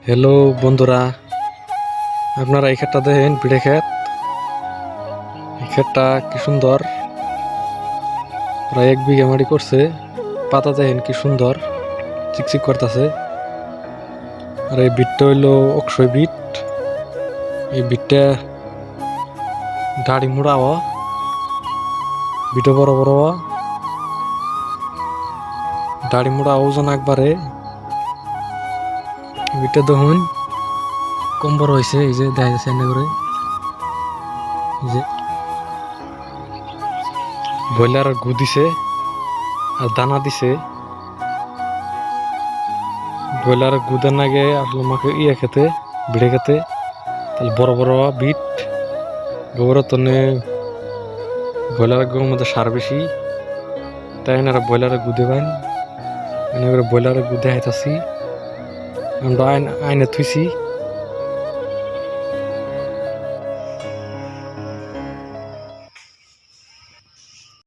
Hello বন্ধুরা, আপনারা এই ক্ষেতটা দেখেন, পিঠে ক্ষেত। এই ক্ষেতটা কি সুন্দর, প্রায় 1 বিঘা মাটি করছে। পাতা দেখেন কি সুন্দর চিকচিক করতেছে। আর এই বিটটা হইলো অক্ষয় বিট। এই বিটটা গাড়ি মুড়া হওয়া, বিটও বড় বড় হওয়া, দাড়ি মুড়া ওজন একবারে। বিটটা দেখুন কম বড় হয়েছে, এই যে দেখা যাচ্ছে এনে করে। এই যে ব্রয়লার গু দিছে আর দানা দিছে। ব্রয়লার গুদের নাগে আসলে মাকে খেতে, ভিড়ে খেতে। তাহলে বড় বড় বিট গোবরের তনে ব্রয়লারের গুর মধ্যে সার বেশি, তাই এনারা ব্রয়লারের গু দেবেন। এনে করে ব্রয়লারের গু দেখাইতেছি, আমরা আইনে থুইছি।